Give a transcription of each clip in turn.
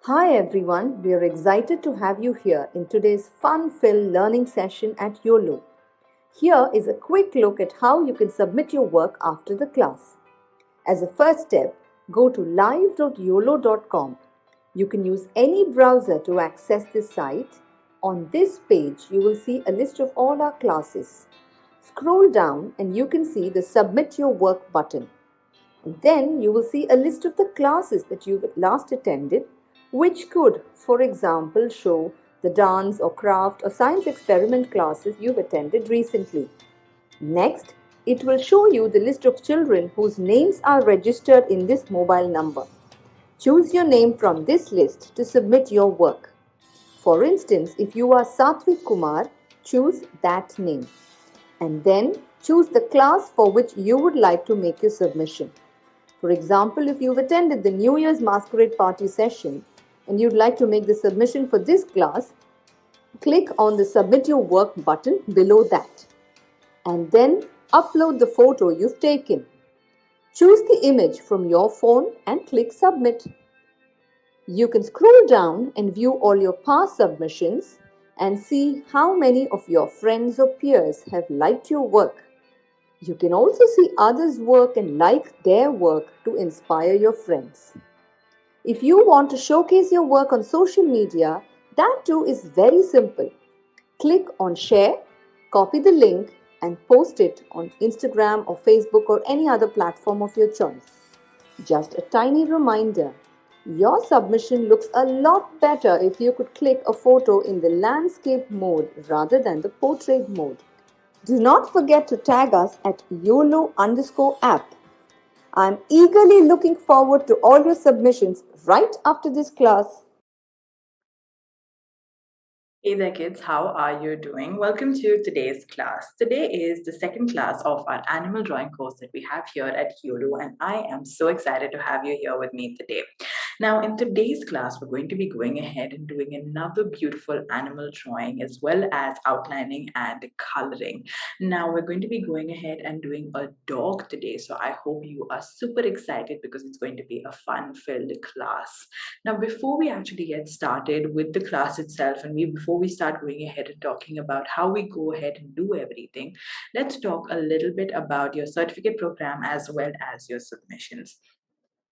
Hi everyone, we are excited to have you here in today's fun-filled learning session at Uolo. Here is a quick look at how you can submit your work after the class. As a first step, go to live.uolo.com. You can use any browser to access this site. On this page, you will see a list of all our classes. Scroll down and you can see the Submit Your Work button. Then you will see a list of the classes that you've last attended, which could, for example, show the dance or craft or science experiment classes you've attended recently. Next, it will show you the list of children whose names are registered in this mobile number. Choose your name from this list to submit your work. For instance, if you are Satvik Kumar, choose that name. And then choose the class for which you would like to make your submission. For example, if you've attended the New Year's Masquerade Party session and you'd like to make the submission for this class, click on the Submit Your Work button below that. And then upload the photo you've taken. Choose the image from your phone and click Submit. You can scroll down and view all your past submissions and see how many of your friends or peers have liked your work. You can also see others' work and like their work to inspire your friends. If you want to showcase your work on social media, that too is very simple. Click on Share, copy the link, and post it on Instagram or Facebook or any other platform of your choice. Just a tiny reminder, your submission looks a lot better if you could click a photo in the landscape mode rather than the portrait mode. Do not forget to tag us at YOLO_app. I'm eagerly looking forward to all your submissions right after this class. Hey there, kids. How are you doing? Welcome to today's class. Today is the second class of our animal drawing course that we have here at Uolo, and I am so excited to have you here with me today. Now, in today's class, we're going to be going ahead and doing another beautiful animal drawing as well as outlining and coloring. Now, we're going to be going ahead and doing a dog today, so I hope you are super excited because it's going to be a fun-filled class. Now, before we actually get started with the class itself, and before we start going ahead and talking about how we go ahead and do everything, let's talk a little bit about your certificate program as well as your submissions.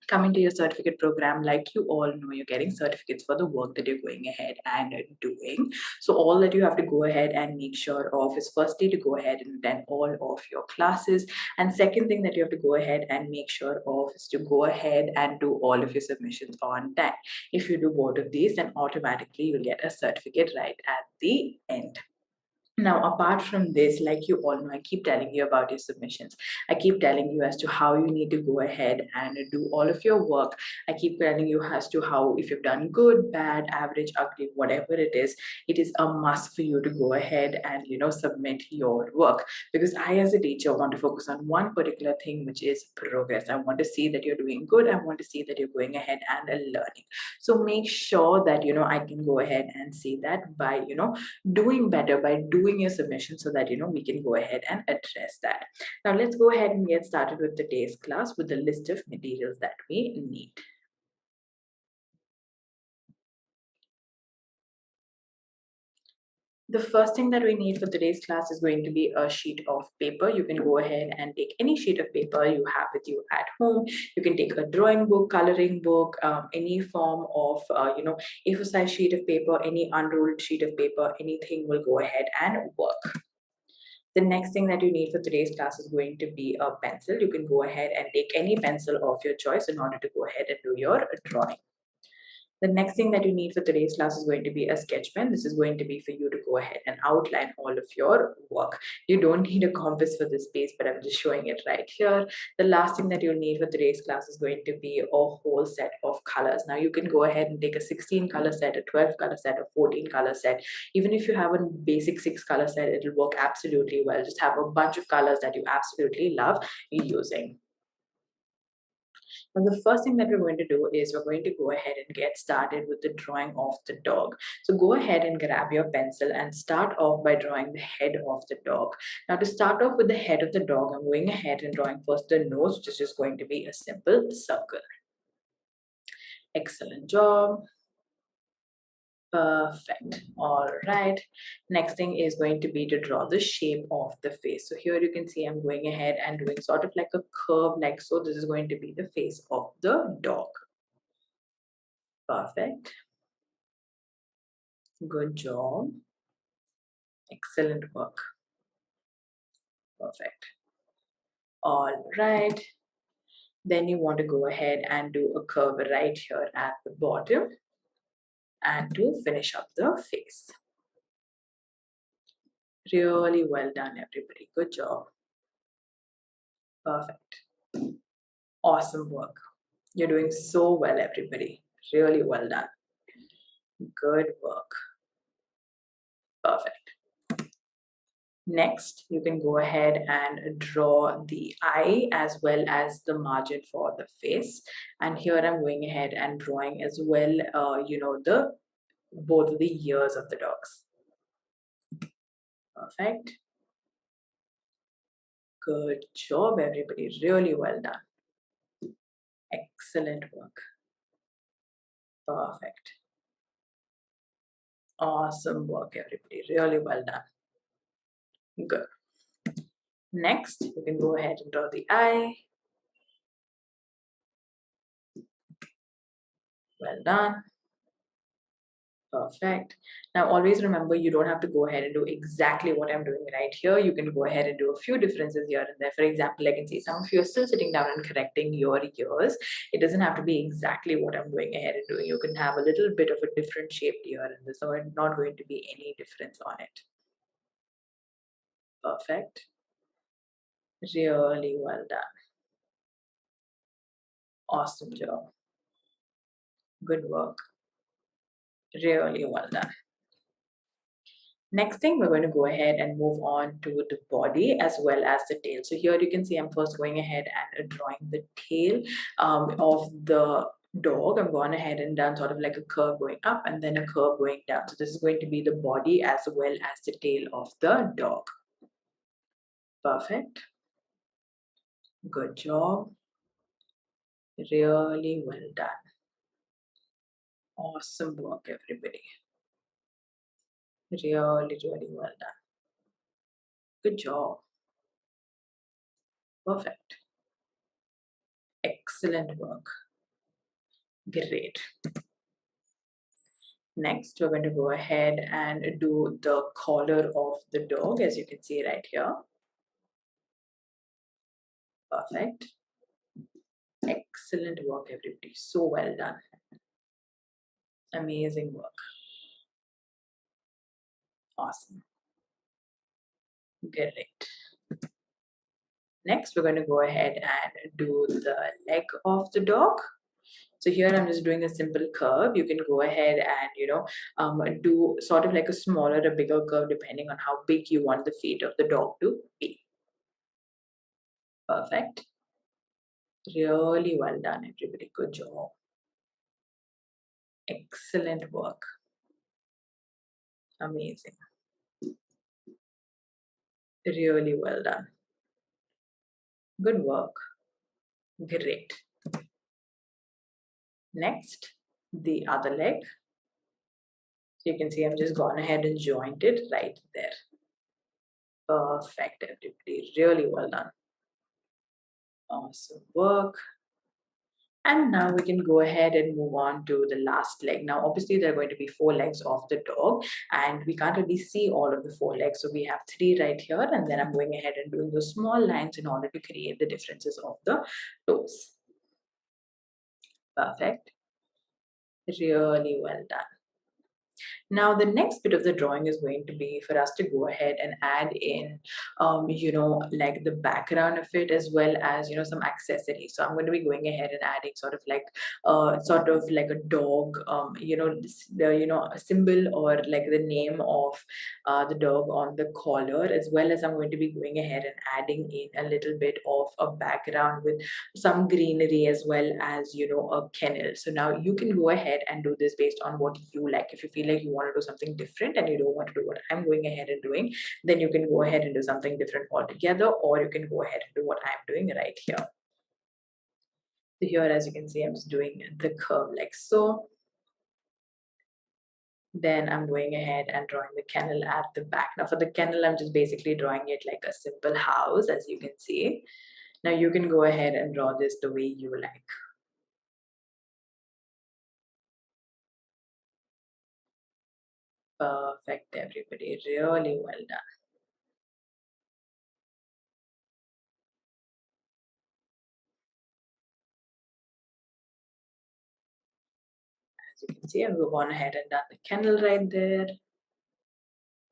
Coming to your certificate program, like you all know, you're getting certificates for the work that you're going ahead and doing. So all that you have to go ahead and make sure of is firstly to go ahead and attend all of your classes, and second thing that you have to go ahead and make sure of is to go ahead and do all of your submissions on time. If you do both of these, then automatically you'll get a certificate right at the end. Now, apart from this, like you all know, I keep telling you about your submissions. I keep telling you as to how you need to go ahead and do all of your work. I keep telling you as to how, if you've done good, bad, average, ugly, whatever it is a must for you to go ahead and, submit your work. Because I, as a teacher, want to focus on one particular thing, which is progress. I want to see that you're doing good. I want to see that you're going ahead and learning. So make sure that, I can go ahead and see that by, doing better, by doing your submission, so that we can go ahead and address that. Now let's go ahead and get started with today's class with the list of materials that we need. The first thing that we need for today's class is going to be a sheet of paper. You can go ahead and take any sheet of paper you have with you at home. You can take a drawing book, coloring book, any form of, A4 size sheet of paper, any unrolled sheet of paper, anything will go ahead and work. The next thing that you need for today's class is going to be a pencil. You can go ahead and take any pencil of your choice in order to go ahead and do your drawing. The next thing that you need for today's class is going to be a sketch pen. This is going to be for you to go ahead and outline all of your work. You don't need a compass for this piece, but I'm just showing it right here. The last thing that you'll need for today's class is going to be a whole set of colors. Now you can go ahead and take a 16 color set, a 12 color set, a 14 color set. Even if you have a basic 6 color set, it'll work absolutely well. Just have a bunch of colors that you absolutely love using. Now, the first thing that we're going to do is we're going to go ahead and get started with the drawing of the dog. So go ahead and grab your pencil and start off by drawing the head of the dog. Now, to start off with the head of the dog, I'm going ahead and drawing first the nose, which is just going to be a simple circle. Excellent job. Perfect. All right. Next thing is going to be to draw the shape of the face. So here you can see I'm going ahead and doing sort of like a curve like so. This is going to be the face of the dog. Perfect. Good job. Excellent work. Perfect. All right. Then you want to go ahead and do a curve right here at the bottom and to finish up the face. Really well done, everybody. Good job. Perfect. Awesome work. You're doing so well, everybody. Really well done. Good work. Perfect. Next, you can go ahead and draw the eye as well as the margin for the face. And here I'm going ahead and drawing as well, the both of the ears of the dogs. Perfect. Good job, everybody. Really well done. Excellent work. Perfect. Awesome work, everybody. Really well done. Good. Next, you can go ahead and draw the eye. Well done. Perfect. Now, always remember you don't have to go ahead and do exactly what I'm doing right here. You can go ahead and do a few differences here and there. For example, I can see some of you are still sitting down and correcting your ears. It doesn't have to be exactly what I'm going ahead and doing. You can have a little bit of a different shaped ear, and there's not going to be any difference on it. Perfect. Really well done. Awesome job. Good work. Really well done. Next thing, we're going to go ahead and move on to the body as well as the tail. So here you can see I'm first going ahead and drawing the tail of the dog. I'm going ahead and done sort of like a curve going up and then a curve going down. So this is going to be the body as well as the tail of the dog. Perfect. Good job. Really well done. Awesome work, everybody. Really, really well done. Good job. Perfect. Excellent work. Great. Next, we're going to go ahead and do the collar of the dog, as you can see right here. Perfect. Excellent work, everybody. So well done. Amazing work. Awesome. Great. Next, we're going to go ahead and do the leg of the dog. So here I'm just doing a simple curve. You can go ahead and, do sort of like a smaller or bigger curve depending on how big you want the feet of the dog to be. Perfect. Really well done, everybody. Good job. Excellent work. Amazing. Really well done. Good work. Great. Next, the other leg. So you can see I'm just gone ahead and joined it right there. Perfect, everybody. Really well done. Awesome work. And now we can go ahead and move on to the last leg. Now, obviously, there are going to be 4 legs of the dog, and we can't really see all of the 4 legs. So we have 3 right here, and then I'm going ahead and doing those small lines in order to create the differences of the toes. Perfect. Really well done. Now, the next bit of the drawing is going to be for us to go ahead and add in, like the background of it as well as, some accessories. So I'm going to be going ahead and adding sort of like a dog, a symbol or like the name of the dog on the collar, as well as I'm going to be going ahead and adding in a little bit of a background with some greenery as well as, a kennel. So now you can go ahead and do this based on what you like. If you feel like you want to do something different and you don't want to do what I'm going ahead and doing, then you can go ahead and do something different altogether, or you can go ahead and do what I'm doing right here. So here, as you can see, I'm just doing the curve like so. Then I'm going ahead and drawing the kennel at the back. Now for the kennel, I'm just basically drawing it like a simple house, as you can see. Now you can go ahead and draw this the way you like. Perfect, everybody. Really well done. As you can see, I've gone ahead and done the kennel right there.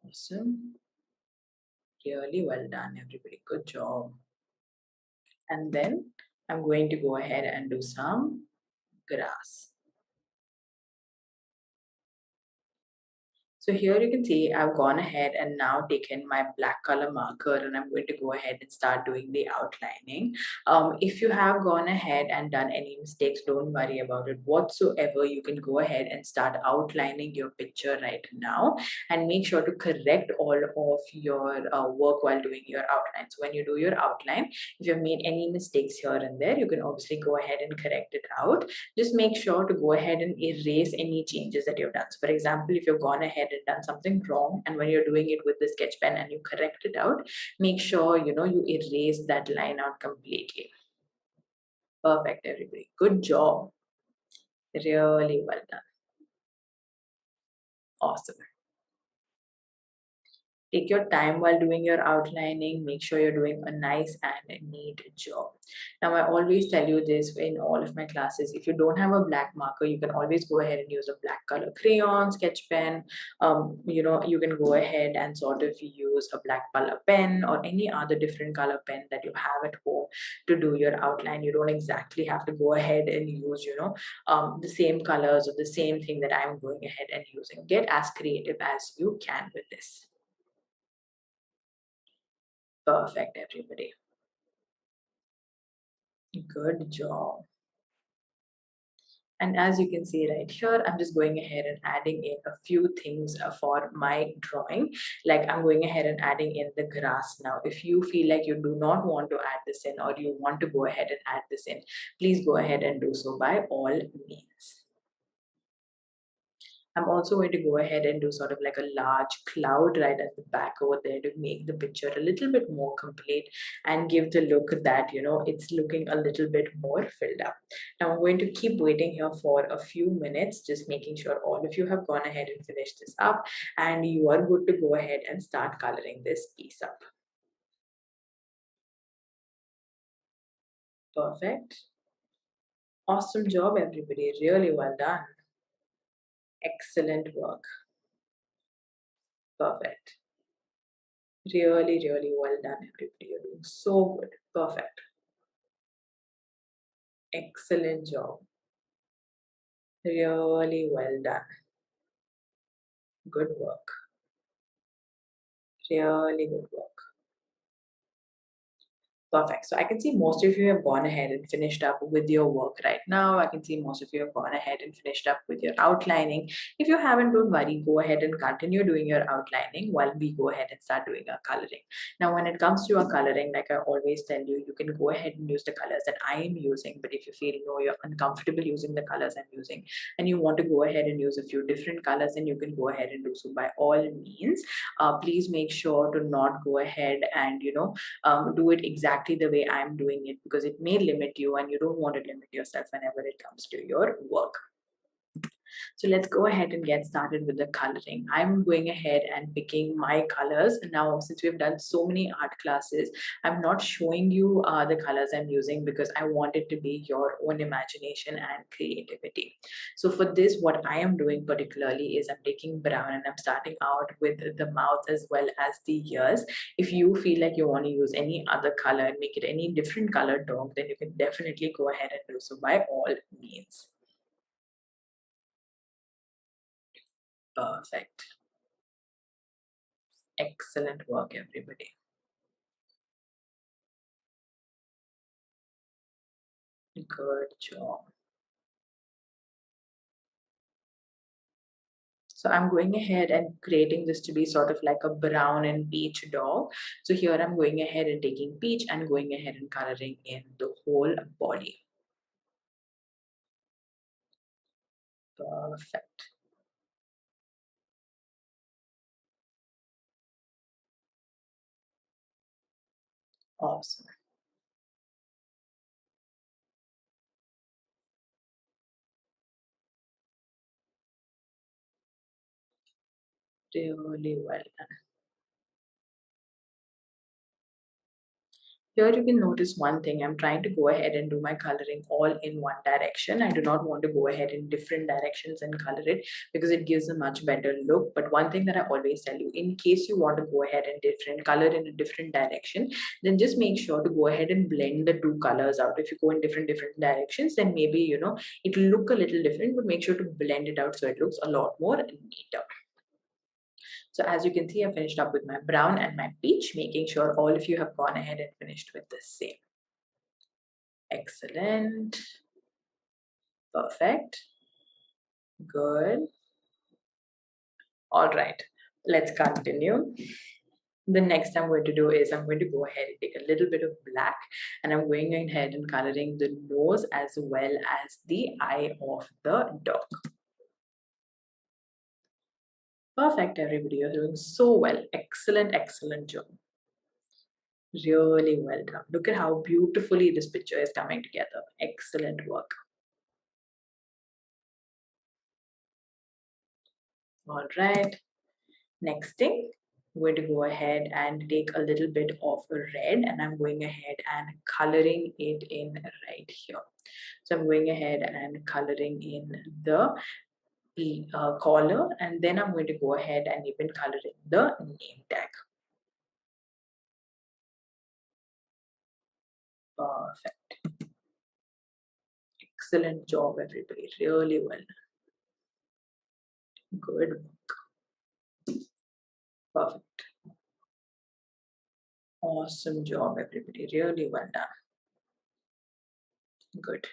Awesome. Really well done, everybody. Good job. And then I'm going to go ahead and do some grass. So here you can see I've gone ahead and now taken my black color marker and I'm going to go ahead and start doing the outlining. If you have gone ahead and done any mistakes, don't worry about it whatsoever. You can go ahead and start outlining your picture right now and make sure to correct all of your work while doing your outline. So when you do your outline, if you've made any mistakes here and there, you can obviously go ahead and correct it out. Just make sure to go ahead and erase any changes that you've done. So for example, if you've gone ahead and done something wrong and when you're doing it with the sketch pen and you correct it out, make sure you erase that line out completely. Perfect, everybody. Good job. Really well done. Awesome. Take your time while doing your outlining. Make sure you're doing a nice and neat job. Now, I always tell you this in all of my classes. If you don't have a black marker, you can always go ahead and use a black color crayon, sketch pen. You can go ahead and sort of use a black color pen or any other different color pen that you have at home to do your outline. You don't exactly have to go ahead and use, the same colors or the same thing that I'm going ahead and using. Get as creative as you can with this. Perfect, everybody. Good job. And as you can see right here, I'm just going ahead and adding in a few things for my drawing. Like I'm going ahead and adding in the grass now. If you feel like you do not want to add this in or you want to go ahead and add this in, please go ahead and do so by all means. I'm also going to go ahead and do sort of like a large cloud right at the back over there to make the picture a little bit more complete and give the look that, it's looking a little bit more filled up. Now I'm going to keep waiting here for a few minutes, just making sure all of you have gone ahead and finished this up and you are good to go ahead and start coloring this piece up. Perfect. Awesome job, everybody. Really well done. Excellent work. Perfect. Really, really well done, everybody. You're doing so good. Perfect. Excellent job. Really well done. Good work. Really good work. Perfect. So I can see most of you have gone ahead and finished up with your work right now. I can see most of you have gone ahead and finished up with your outlining. If you haven't, don't worry. Go ahead and continue doing your outlining while we go ahead and start doing our coloring. Now, when it comes to your coloring, like I always tell you, you can go ahead and use the colors that I am using. But if you feel no, you're uncomfortable using the colors I'm using, and you want to go ahead and use a few different colors, then you can go ahead and do so by all means. Please make sure to not go ahead and do it exactly the way I'm doing it because it may limit you and you don't want to limit yourself whenever it comes to your work. So let's go ahead and get started with the coloring. I'm going ahead and picking my colors. Now, since we've done so many art classes, I'm not showing you the colors I'm using because I want it to be your own imagination and creativity. So for this, what I am doing particularly is I'm taking brown and I'm starting out with the mouth as well as the ears. If you feel like you want to use any other color and make it any different color dog, then you can definitely go ahead and do so by all means. Perfect. Excellent work, everybody. Good job. So I'm going ahead and creating this to be sort of like a brown and peach dog. So here I'm going ahead and taking peach and going ahead and coloring in the whole body. Perfect. Awesome. Really well done. Here you can notice one thing. I'm trying to go ahead and do my coloring all in one direction. I do not want to go ahead in different directions and color it because it gives a much better look. But one thing that I always tell you, in case you want to go ahead and different color in a different direction, then just make sure to go ahead and blend the two colors out. If you go in different directions, then maybe it'll look a little different, but make sure to blend it out so it looks a lot more neater. So as you can see, I finished up with my brown and my peach, making sure all of you have gone ahead and finished with the same. Excellent. Perfect. Good. All right. Let's continue. The next I'm going to do is I'm going to go ahead and take a little bit of black and I'm going ahead and coloring the nose as well as the eye of the dog. Perfect, everybody. You're doing so well. Excellent, excellent job. Really well done. Look at how beautifully this picture is coming together. Excellent work. All right. Next thing, I'm going to go ahead and take a little bit of red and I'm going ahead and coloring it in right here. So I'm going ahead and coloring in the collar and then I'm going to go ahead and even coloring the name tag. Perfect. Excellent job, everybody. Really well. Good. Perfect. Awesome job, everybody. Really well done. Good.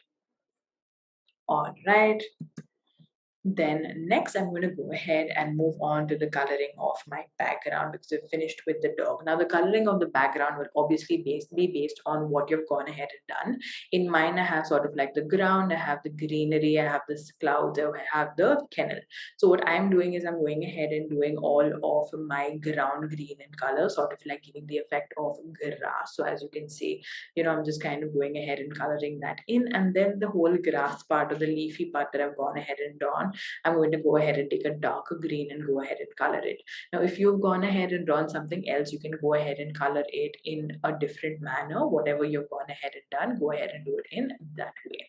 All right. Then next I'm going to go ahead and move on to the coloring of my background because I've finished with the dog. Now the coloring of the background will obviously be based on what you've gone ahead and done. In mine I have sort of like the ground, I have the greenery, I have this clouds, I have the kennel. So what I'm doing is I'm going ahead and doing all of my ground green in color, sort of like giving the effect of grass. So as you can see, I'm just kind of going ahead and coloring that in, and then the whole grass part or the leafy part that I've gone ahead and done, I'm going to go ahead and take a darker green and go ahead and color it. Now, if you've gone ahead and drawn something else, you can go ahead and color it in a different manner. Whatever you've gone ahead and done, go ahead and do it in that way.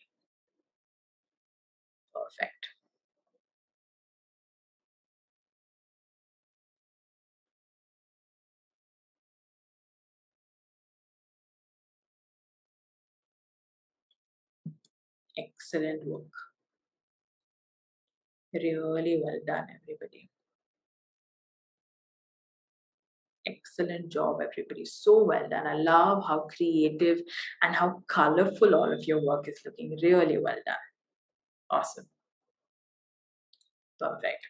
Perfect. Excellent work. Really well done, everybody. Excellent job, everybody. So well done. I love how creative and how colorful all of your work is looking. Really well done. Awesome. Perfect.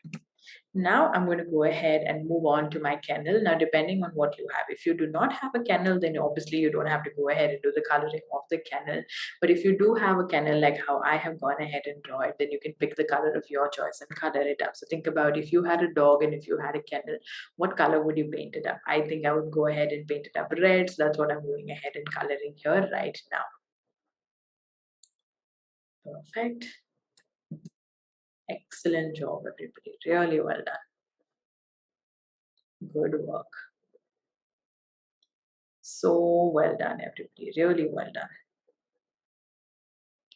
Now I'm going to go ahead and move on to my kennel. Now, depending on what you have, if you do not have a kennel, then obviously you don't have to go ahead and do the coloring of the kennel. But if you do have a kennel, like how I have gone ahead and draw it, then you can pick the color of your choice and color it up. So think about if you had a dog and if you had a kennel, what color would you paint it up? I think I would go ahead and paint it up red. So that's what I'm going ahead and coloring here right now. Perfect. Excellent job, everybody. Really well done. Good work. So well done, everybody. Really well done.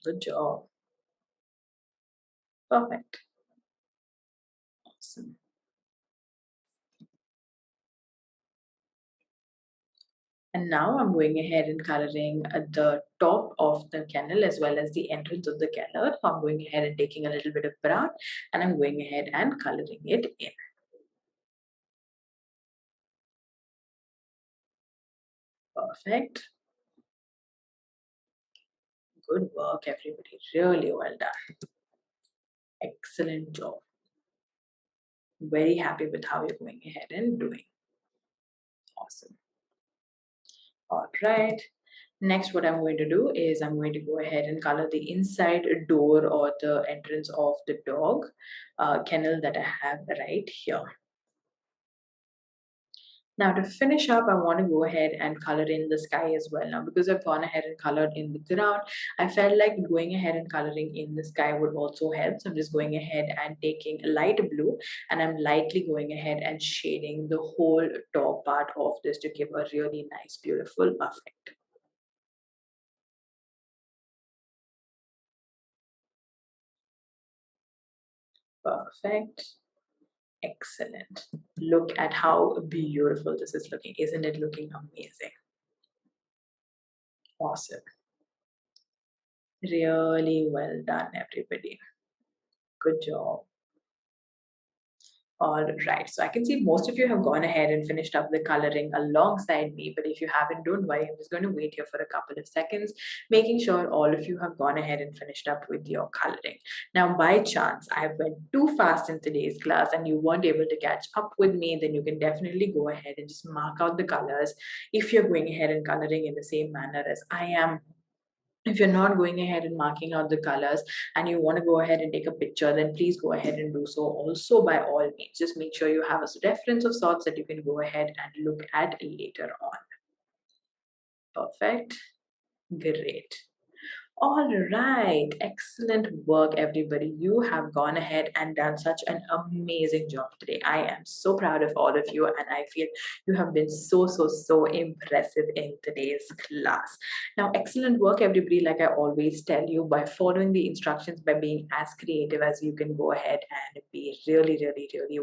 Good job. Perfect. Awesome. And now I'm going ahead and coloring at the top of the kennel as well as the entrance of the kennel. So I'm going ahead and taking a little bit of brown and I'm going ahead and coloring it in. Perfect. Good work, everybody. Really well done. Excellent job. Very happy with how you're going ahead and doing. Awesome. All right. Next, what I'm going to do is I'm going to go ahead and color the inside door or the entrance of the dog kennel that I have right here. Now to finish up, I want to go ahead and color in the sky as well. Now because I've gone ahead and colored in the ground, I felt like going ahead and coloring in the sky would also help. So I'm just going ahead and taking light blue and I'm lightly going ahead and shading the whole top part of this to give a really nice, beautiful effect. Perfect. Excellent. Look at how beautiful this is looking. Isn't it looking amazing? Awesome. Really well done, everybody. Good job. All right, so I can see most of you have gone ahead and finished up the coloring alongside me, but if you haven't, don't worry, I'm just going to wait here for a couple of seconds, making sure all of you have gone ahead and finished up with your coloring. Now, by chance, I went too fast in today's class and you weren't able to catch up with me, then you can definitely go ahead and just mark out the colors if you're going ahead and coloring in the same manner as I am. If you're not going ahead and marking out the colors and you want to go ahead and take a picture, then please go ahead and do so also by all means. Just make sure you have a reference of sorts that you can go ahead and look at later on. Perfect. Great. All right, excellent work, everybody. You have gone ahead and done such an amazing job today. I am so proud of all of you, and I feel you have been so impressive in today's class. Now, excellent work, everybody. Like I always tell you, by following the instructions, by being as creative as you can go ahead and be really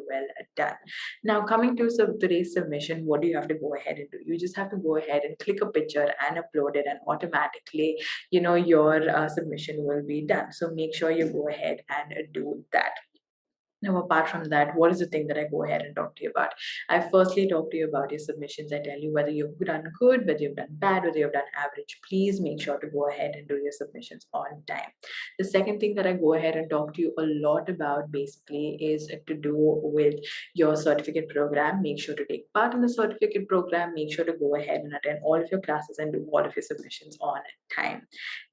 well done. Now, coming to today's submission, what do you have to go ahead and do? You just have to go ahead and click a picture and upload it, and automatically your submission will be done. So make sure you go ahead and do that. Now, apart from that, what is the thing that I go ahead and talk to you about? I firstly talk to you about your submissions. I tell you whether you've done good, whether you've done bad, whether you've done average. Please make sure to go ahead and do your submissions on time. The second thing that I go ahead and talk to you a lot about basically is to do with your certificate program. Make sure to take part in the certificate program. Make sure to go ahead and attend all of your classes and do all of your submissions on time.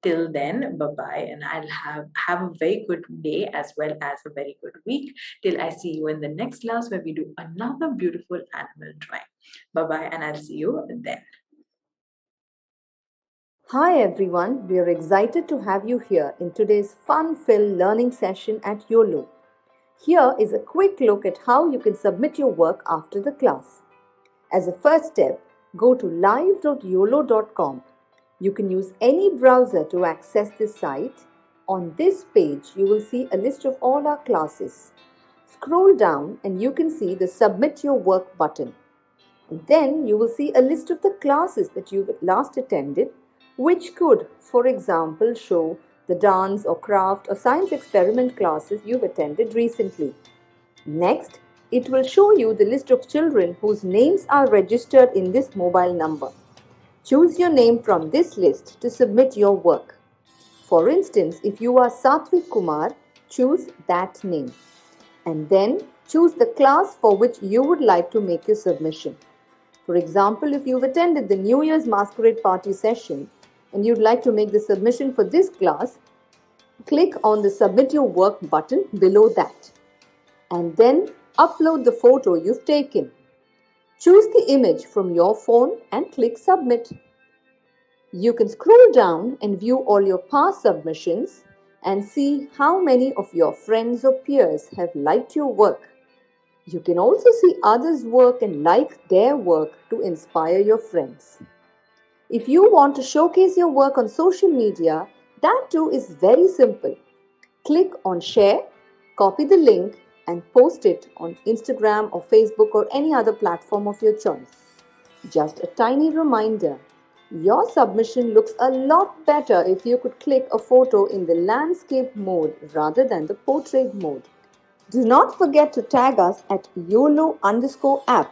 Till then, bye bye, and I'll have a very good day as well as a very good week. Till I see you in the next class where we do another beautiful animal drawing. Bye bye, and I'll see you then. Hi everyone, we are excited to have you here in today's fun-filled learning session at Uolo. Here is a quick look at how you can submit your work after the class. As a first step, go to live.uolo.com. You can use any browser to access this site. On this page, you will see a list of all our classes. Scroll down and you can see the Submit Your Work button. And then you will see a list of the classes that you've last attended, which could, for example, show the dance or craft or science experiment classes you've attended recently. Next, it will show you the list of children whose names are registered in this mobile number. Choose your name from this list to submit your work. For instance, if you are Satvik Kumar, choose that name. And then choose the class for which you would like to make your submission. For example, if you've attended the New Year's Masquerade Party session and you'd like to make the submission for this class, click on the Submit Your Work button below that. And then upload the photo you've taken. Choose the image from your phone and click Submit. You can scroll down and view all your past submissions and see how many of your friends or peers have liked your work. You can also see others' work and like their work to inspire your friends. If you want to showcase your work on social media, that too is very simple. Click on Share, copy the link, and post it on Instagram or Facebook or any other platform of your choice. Just a tiny reminder, your submission looks a lot better if you could click a photo in the landscape mode rather than the portrait mode. Do not forget to tag us at YOLO_app